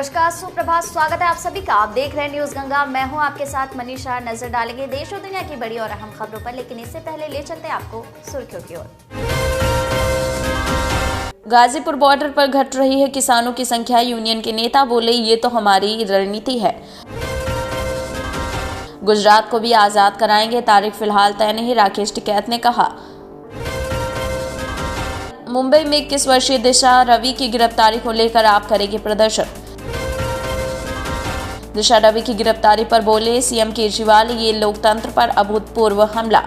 नमस्कार, सुप्रभात, स्वागत है आप सभी का। आप देख रहे हैं न्यूज गंगा। मैं हूं आपके साथ मनीषा। नजर डालेंगे देश और दुनिया की बड़ी और अहम खबरों पर, लेकिन इससे पहले ले चलते हैं आपको सुर्खियों की ओर। गाजीपुर बॉर्डर पर घट रही है किसानों की संख्या। यूनियन के नेता बोले, ये तो हमारी रणनीति है। गुजरात को भी आजाद कराएंगे, तारीख फिलहाल तय नहीं, राकेश टिकैत ने कहा। मुंबई में 21 वर्षीय दिशा रवि की गिरफ्तारी को लेकर आप करेंगे प्रदर्शन। दिशा रवि की गिरफ्तारी पर बोले सीएम केजरीवाल, ये लोकतंत्र पर अभूतपूर्व हमला।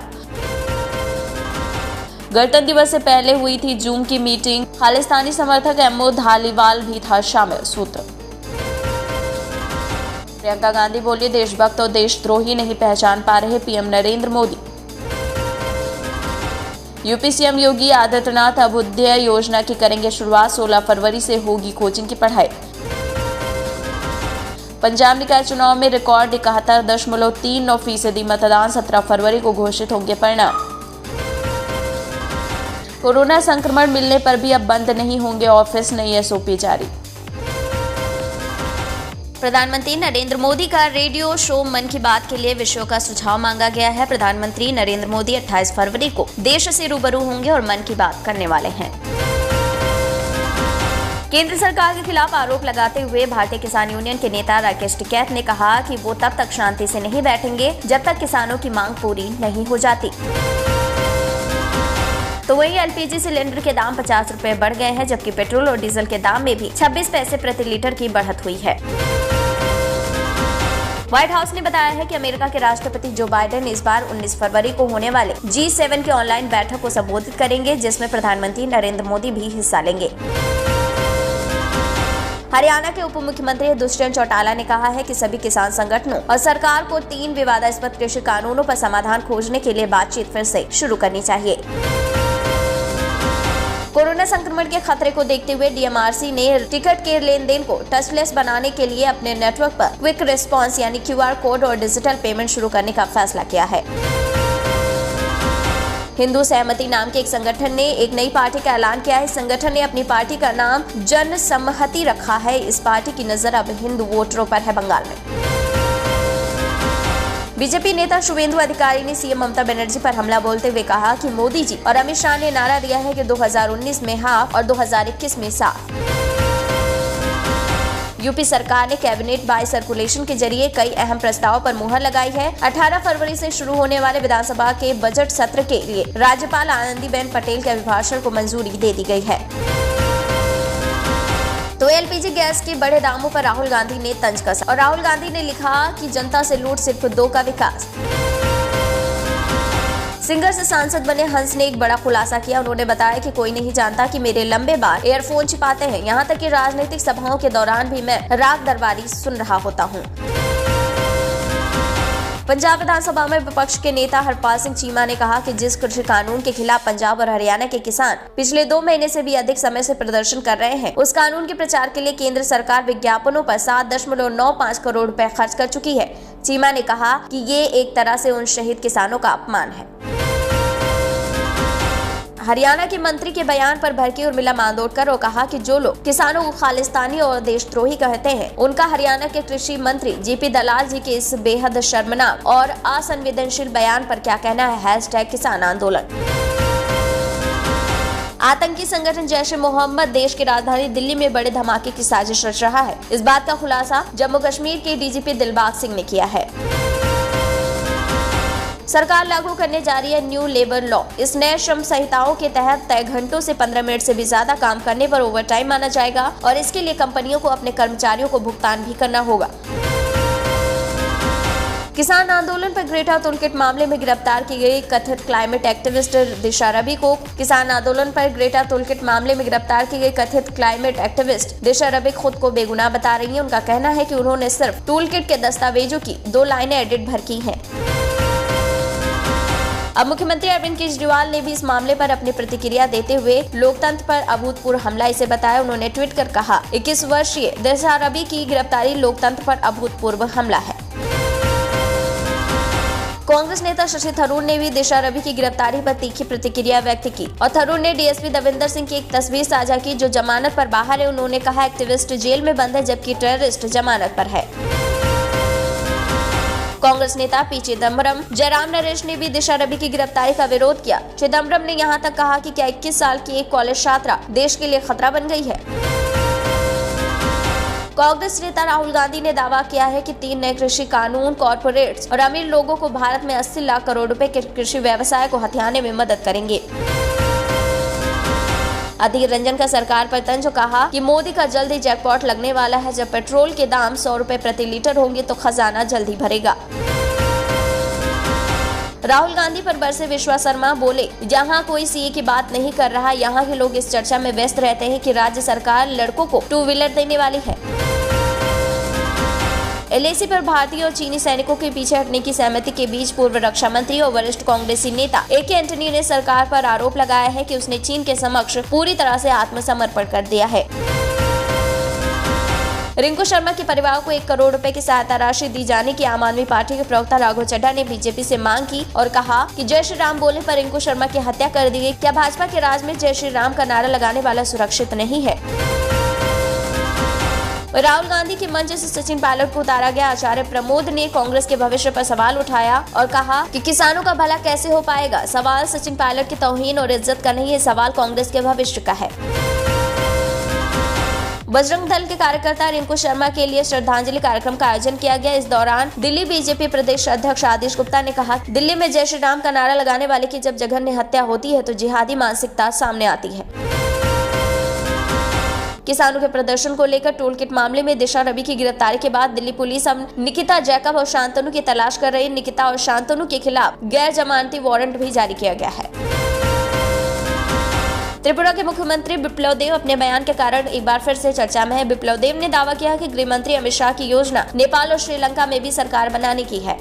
गणतंत्र दिवस से पहले हुई थी जूम की मीटिंग, खालिस्तानी समर्थक एमओ धालीवाल भी था शामिल। सूत्र प्रियंका गांधी बोली, देशभक्त और देशद्रोही नहीं पहचान पा रहे PM Narendra Modi. UP CM Yogi Adityanath Abhyudaya योजना की करेंगे शुरुआत, 16 फरवरी से होगी कोचिंग की पढ़ाई। पंजाब निकाय चुनाव में रिकॉर्ड 71.39% मतदान, 17 फरवरी को घोषित होंगे परिणाम। कोरोना संक्रमण मिलने पर भी अब बंद नहीं होंगे ऑफिस, नई एसओपी जारी। प्रधानमंत्री नरेंद्र मोदी का रेडियो शो मन की बात के लिए विषयों का सुझाव मांगा गया है। प्रधानमंत्री नरेंद्र मोदी 28 फरवरी को देश से रूबरू होंगे और मन की बात करने वाले हैं। केंद्र सरकार के खिलाफ आरोप लगाते हुए भारतीय किसान यूनियन के नेता राकेश टिकैत ने कहा कि वो तब तक शांति से नहीं बैठेंगे जब तक किसानों की मांग पूरी नहीं हो जाती। तो वहीं एलपीजी सिलेंडर के दाम 50 रुपए बढ़ गए हैं, जबकि पेट्रोल और डीजल के दाम में भी 26 पैसे प्रति लीटर की बढ़त हुई है। व्हाइट हाउस ने बताया है कि अमेरिका के राष्ट्रपति जो बाइडेन इस बार 19 फरवरी को होने वाले G7 की ऑनलाइन बैठक को संबोधित करेंगे, जिसमें प्रधानमंत्री नरेंद्र मोदी भी हिस्सा लेंगे। हरियाणा के उप मुख्यमंत्री दुष्यंत चौटाला ने कहा है कि सभी किसान संगठनों और सरकार को 3 विवादास्पद कृषि कानूनों पर समाधान खोजने के लिए बातचीत फिर से शुरू करनी चाहिए। कोरोना संक्रमण के खतरे को देखते हुए डीएमआरसी ने टिकट के लेन देन को टचलेस बनाने के लिए अपने नेटवर्क पर क्विक रिस्पांस यानी क्यूआर कोड और डिजिटल पेमेंट शुरू करने का फैसला किया है। हिंदू सहमति नाम के एक संगठन ने एक नई पार्टी का ऐलान किया है। इस संगठन ने अपनी पार्टी का नाम जन सम्मति रखा है। इस पार्टी की नजर अब हिंदू वोटरों पर है बंगाल में। बीजेपी नेता शुभेंदु अधिकारी ने सीएम ममता बनर्जी पर हमला बोलते हुए कहा कि मोदी जी और अमित शाह ने नारा दिया है कि 2019 में हाफ और 2021 में साफ। यूपी सरकार ने कैबिनेट बाय सर्कुलेशन के जरिए कई अहम प्रस्तावों पर मुहर लगाई है। 18 फरवरी से शुरू होने वाले विधानसभा के बजट सत्र के लिए राज्यपाल आनंदीबेन पटेल के अभिभाषण को मंजूरी दे दी गई है। तो एलपीजी गैस के बढ़े दामों पर राहुल गांधी ने तंज कसा और राहुल गांधी ने लिखा कि जनता से लूट सिर्फ 2 का विकास। सिंगर से सांसद बने हंस ने एक बड़ा खुलासा किया। उन्होंने बताया कि कोई नहीं जानता कि मेरे लंबे बाल एयरफोन छिपाते हैं, यहाँ तक कि राजनीतिक सभाओं के दौरान भी मैं राग दरबारी सुन रहा होता हूँ। पंजाब विधानसभा में विपक्ष के नेता हरपाल सिंह चीमा ने कहा कि जिस कृषि कानून के खिलाफ पंजाब और हरियाणा के किसान पिछले 2 महीने से भी अधिक समय से प्रदर्शन कर रहे हैं, उस कानून के प्रचार के लिए केंद्र सरकार विज्ञापनों पर 7.95 करोड़ रुपए खर्च कर चुकी है। चीमा ने कहा कि ये एक तरह से उन शहीद किसानों का अपमान है। हरियाणा के मंत्री के बयान पर भड़की उर्मिला मातोंडकर और कहा कि जो लोग किसानों को खालिस्तानी और देशद्रोही कहते हैं, उनका हरियाणा के कृषि मंत्री जेपी दलाल जी के इस बेहद शर्मनाक और असंवेदनशील बयान पर क्या कहना है। #किसान आंदोलन। आतंकी संगठन जैश ए मोहम्मद देश की राजधानी दिल्ली में बड़े धमाके की साजिश रच रहा है। इस बात का खुलासा जम्मू कश्मीर के डीजीपी दिलबाग सिंह ने किया है। सरकार लागू करने जा रही है न्यू लेबर लॉ। इस नए श्रम संहिताओं के तहत तय घंटों से 15 मिनट से भी ज्यादा काम करने पर ओवरटाइम माना जाएगा और इसके लिए कंपनियों को अपने कर्मचारियों को भुगतान भी करना होगा। किसान आंदोलन पर ग्रेटा थुनकट मामले में गिरफ्तार की गई कथित क्लाइमेट एक्टिविस्ट दिशा रवि को किसान आंदोलन पर ग्रेटा थुनकट मामले में गिरफ्तार की गई कथित क्लाइमेट एक्टिविस्ट दिशा रवि खुद को बेगुनाह बता रही है। उनका कहना है कि उन्होंने सिर्फ टूलकिट के दस्तावेजों की 2 लाइनें एडिट भर की हैं। अब मुख्यमंत्री अरविंद केजरीवाल ने भी इस मामले पर अपनी प्रतिक्रिया देते हुए लोकतंत्र पर अभूतपूर्व हमला इसे बताया। उन्होंने ट्वीट कर कहा, 21 वर्षीय दिशा रवि की गिरफ्तारी लोकतंत्र पर अभूतपूर्व हमला है। कांग्रेस नेता शशि थरूर ने भी दिशा रवि की गिरफ्तारी पर तीखी प्रतिक्रिया व्यक्त की और थरूर ने डीएसपी देविंदर सिंह की एक तस्वीर साझा की जो जमानत पर बाहर है। उन्होंने कहा एक्टिविस्ट जेल में बंद है जबकि टेररिस्ट जमानत पर है। कांग्रेस नेता पी चिदम्बरम, जयराम नरेश ने भी दिशा रवि की गिरफ्तारी का विरोध किया। चिदम्बरम ने यहां तक कहा कि क्या 21 साल की एक कॉलेज छात्रा देश के लिए खतरा बन गई है। कांग्रेस नेता राहुल गांधी ने दावा किया है कि 3 नए कृषि कानून कॉर्पोरेट्स और अमीर लोगों को भारत में 80 लाख करोड़ रुपए के कृषि व्यवसाय को हथियाने में मदद करेंगे। अधीर रंजन का सरकार पर तंज, कहा कि मोदी का जल्द ही जैकपॉट लगने वाला है। जब पेट्रोल के दाम 100 रुपए प्रति लीटर होंगे तो खजाना जल्द ही भरेगा। राहुल गांधी पर बरसे विश्वा शर्मा, बोले जहां कोई सीए की बात नहीं कर रहा, यहां के लोग इस चर्चा में व्यस्त रहते हैं कि राज्य सरकार लड़कों को 2 व्हीलर देने वाली है। एलएसी पर भारतीय और चीनी सैनिकों के पीछे हटने की सहमति के बीच पूर्व रक्षा मंत्री और वरिष्ठ कांग्रेसी नेता एके एंटनी ने सरकार पर आरोप लगाया है कि उसने चीन के समक्ष पूरी तरह से आत्मसमर्पण कर दिया है। रिंकू शर्मा के परिवार को 1 करोड़ रुपए की सहायता राशि दी जाने की आम आदमी पार्टी के प्रवक्ता राघव चड्ढा ने बीजेपी से मांग की और कहा कि जय श्री राम बोलने पर रिंकू शर्मा की हत्या कर दी गई। क्या भाजपा के राज में जय श्री राम का नारा लगाने वाला सुरक्षित नहीं है? राहुल गांधी के मंच से सचिन पायलट को उतारा गया। आचार्य प्रमोद ने कांग्रेस के भविष्य पर सवाल उठाया और कहा कि किसानों का भला कैसे हो पाएगा। सवाल सचिन पायलट की तौहीन और इज्जत का नहीं है, सवाल कांग्रेस के भविष्य का है। बजरंग दल के कार्यकर्ता रिंकू शर्मा के लिए श्रद्धांजलि कार्यक्रम का आयोजन किया गया। इस दौरान दिल्ली बीजेपी प्रदेश अध्यक्ष आदिश गुप्ता ने कहा, दिल्ली में जय श्री राम का नारा लगाने वाले की जब जघन्य हत्या होती है तो जिहादी मानसिकता सामने आती है। किसानों के प्रदर्शन को लेकर टोलकिट मामले में दिशा रवि की गिरफ्तारी के बाद दिल्ली पुलिस अब निकिता जैकब और शांतनु की तलाश कर रही है। निकिता और शांतनु के खिलाफ गैर जमानती वारंट भी जारी किया गया है। त्रिपुरा के मुख्यमंत्री बिप्लब देब अपने बयान के कारण एक बार फिर से चर्चा में है। बिप्लब देब ने दावा किया कि गृह मंत्री अमित शाह की योजना नेपाल और श्रीलंका में भी सरकार बनाने की है।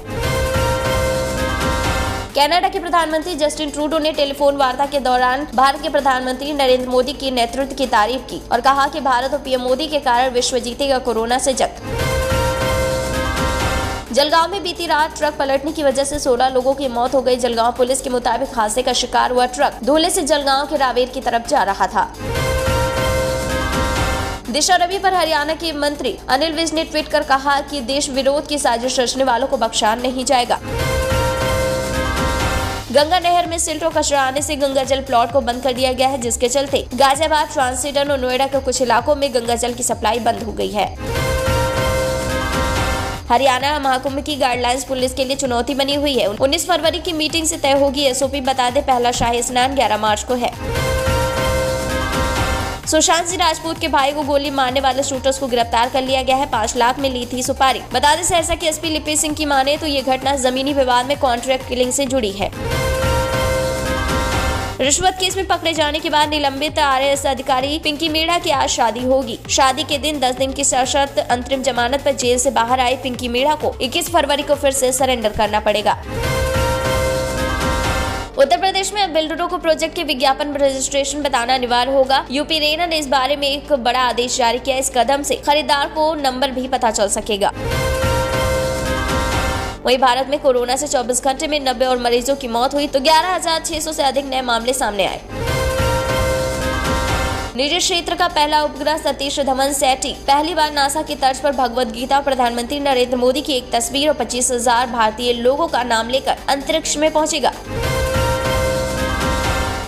कनाडा के प्रधानमंत्री जस्टिन ट्रूडो ने टेलीफोन वार्ता के दौरान भारत के प्रधानमंत्री नरेंद्र मोदी की नेतृत्व की तारीफ की और कहा कि भारत और पीएम मोदी के कारण विश्व जीतेगा कोरोना से जंग। जलगांव में बीती रात ट्रक पलटने की वजह से 16 लोगों की मौत हो गई। जलगांव पुलिस के मुताबिक हादसे का शिकार हुआ ट्रक धुले से जलगांव के रावेर की तरफ जा रहा था। दिशा रवि पर हरियाणा के मंत्री अनिल विज ने ट्वीट कर कहा कि देश विरोध की साजिश रचने वालों को बख्शा नहीं जाएगा। गंगा नहर में सिल्ट और कचरा आने से गंगा जल प्लॉट को बंद कर दिया गया है, जिसके चलते गाजियाबाद, ट्रांसिडन और नोएडा के कुछ इलाकों में गंगा जल की सप्लाई बंद हो गई है। हरियाणा महाकुंभ की गाइडलाइंस पुलिस के लिए चुनौती बनी हुई है। 19 फरवरी की मीटिंग से तय होगी एसओपी। बता दें, पहला शाही स्नान 11 मार्च को है। सुशांत सिंह राजपूत के भाई को गोली मारने वाले शूटर्स को गिरफ्तार कर लिया गया है। 5 लाख में ली थी सुपारी। बता दें, सहरसा की एसपी लिपि सिंह की माने तो ये घटना जमीनी विवाद में कॉन्ट्रैक्ट किलिंग से जुड़ी है। रिश्वत केस में पकड़े जाने के बाद निलंबित आरएएस अधिकारी पिंकी मीणा की आज शादी होगी। शादी के दिन 10 दिन की सशर्त अंतरिम जमानत पर जेल से बाहर आई पिंकी मीणा को 21 फरवरी को फिर से सरेंडर करना पड़ेगा। उत्तर प्रदेश में अब बिल्डरों को प्रोजेक्ट के विज्ञापन रजिस्ट्रेशन बताना अनिवार्य होगा। यूपी रेरा ने इस बारे में एक बड़ा आदेश जारी किया। इस कदम से खरीदार को नंबर भी पता चल सकेगा। वहीं भारत में कोरोना से 24 घंटे में 90 और मरीजों की मौत हुई तो 11,600 से अधिक नए मामले सामने आए। निजी क्षेत्र का पहला उपग्रह सतीश धवन सैटी पहली बार नासा की तर्ज पर भगवत गीता, प्रधानमंत्री नरेंद्र मोदी की एक तस्वीर और 25,000 भारतीय लोगों का नाम लेकर अंतरिक्ष में पहुंचेगा।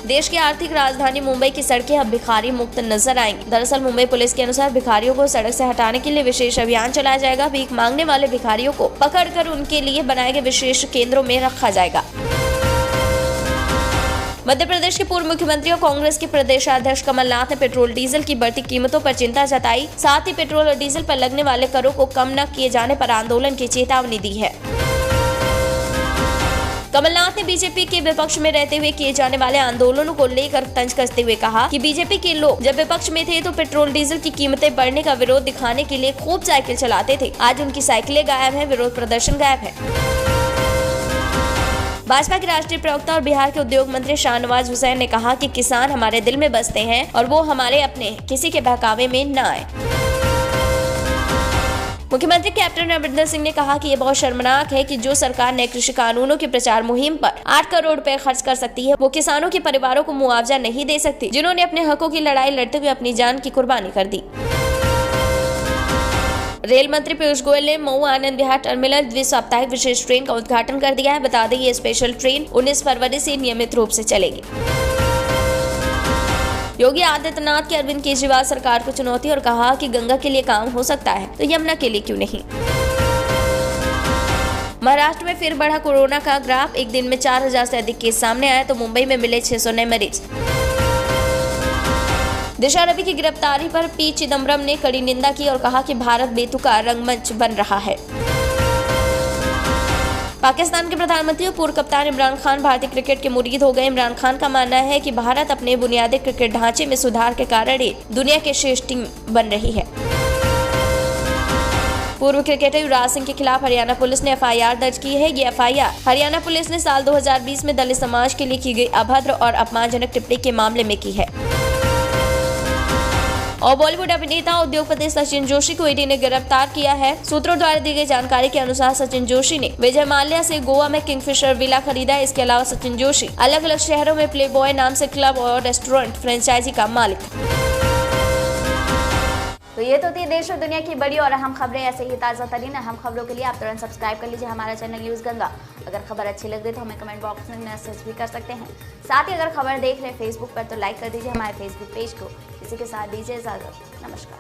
देश की आर्थिक राजधानी मुंबई की सड़कें अब भिखारी मुक्त नजर आएंगी। दरअसल मुंबई पुलिस के अनुसार भिखारियों को सड़क से हटाने के लिए विशेष अभियान चलाया जाएगा। भीख मांगने वाले भिखारियों को पकड़कर उनके लिए बनाए गए विशेष केंद्रों में रखा जाएगा। मध्य प्रदेश के पूर्व मुख्यमंत्री और कांग्रेस के प्रदेशाध्यक्ष कमलनाथ ने पेट्रोल डीजल की बढ़ती कीमतों पर चिंता जताई। साथ ही पेट्रोल और डीजल पर लगने वाले करों को कम न किए जाने पर आंदोलन की चेतावनी दी है। कमलनाथ ने बीजेपी के विपक्ष में रहते हुए किए जाने वाले आंदोलनों को लेकर तंज कसते हुए कहा कि बीजेपी के लोग जब विपक्ष में थे तो पेट्रोल डीजल की कीमतें बढ़ने का विरोध दिखाने के लिए खूब साइकिल चलाते थे। आज उनकी साइकिलें गायब हैं, विरोध प्रदर्शन गायब है। भाजपा के राष्ट्रीय प्रवक्ता और बिहार के उद्योग मंत्री शाहनवाज हुसैन ने कहा कि किसान हमारे दिल में बसते हैं और वो हमारे अपने, किसी के बहकावे में न आए। मुख्यमंत्री कैप्टन अमरिंदर सिंह ने कहा कि ये बहुत शर्मनाक है कि जो सरकार नए कृषि कानूनों के प्रचार मुहिम पर 8 करोड़ रुपए खर्च कर सकती है, वो किसानों के परिवारों को मुआवजा नहीं दे सकती, जिन्होंने अपने हकों की लड़ाई लड़ते हुए अपनी जान की कुर्बानी कर दी। रेल मंत्री पीयूष गोयल ने मऊ आनंद विहार टर्मिनल द्विसाप्ताहिक विशेष ट्रेन का उद्घाटन कर दिया है। बता दें ये स्पेशल ट्रेन 19 फरवरी से नियमित रूप से चलेगी। योगी आदित्यनाथ की अरविंद केजरीवाल सरकार को चुनौती और कहा कि गंगा के लिए काम हो सकता है तो यमुना के लिए क्यों नहीं। महाराष्ट्र में फिर बढ़ा कोरोना का ग्राफ, एक दिन में 4000 से अधिक केस सामने आए तो मुंबई में मिले 600 नए मरीज। दिशा रवि की गिरफ्तारी पर पी चिदम्बरम ने कड़ी निंदा की और कहा कि भारत बेतुका रंगमंच बन रहा है। पाकिस्तान के प्रधानमंत्री और पूर्व कप्तान इमरान खान भारतीय क्रिकेट के मुरीद हो गए। इमरान खान का मानना है कि भारत अपने बुनियादी क्रिकेट ढांचे में सुधार के कारण ही दुनिया की श्रेष्ठ टीम बन रही है। पूर्व क्रिकेटर युवराज सिंह के खिलाफ हरियाणा पुलिस ने FIR दर्ज की है। ये FIR हरियाणा पुलिस ने साल 2020 में दलित समाज के लिए की गई अभद्र और अपमानजनक टिप्पणी के मामले में की है। और बॉलीवुड अभिनेता उद्योगपति सचिन जोशी को ईडी ने गिरफ्तार किया है। सूत्रों द्वारा दी गई जानकारी के अनुसार सचिन जोशी ने विजय माल्या से गोवा में किंगफिशर विला खरीदा है। इसके अलावा सचिन जोशी अलग अलग शहरों में प्लेबॉय नाम से क्लब और रेस्टोरेंट फ्रेंचाइजी का मालिक। तो ये तो थी देश और दुनिया की बड़ी और अहम खबरें। ऐसे ही ताज़ा तरीन अहम खबरों के लिए आप तुरंत सब्सक्राइब कर लीजिए हमारा चैनल न्यूज़ गंगा। अगर खबर अच्छी लग रही तो हमें कमेंट बॉक्स में मैसेज भी कर सकते हैं। साथ ही अगर खबर देख रहे हैं फेसबुक पर तो लाइक कर दीजिए हमारे फेसबुक पेज को। इसी के साथ दीजिए इजाज़त। नमस्कार।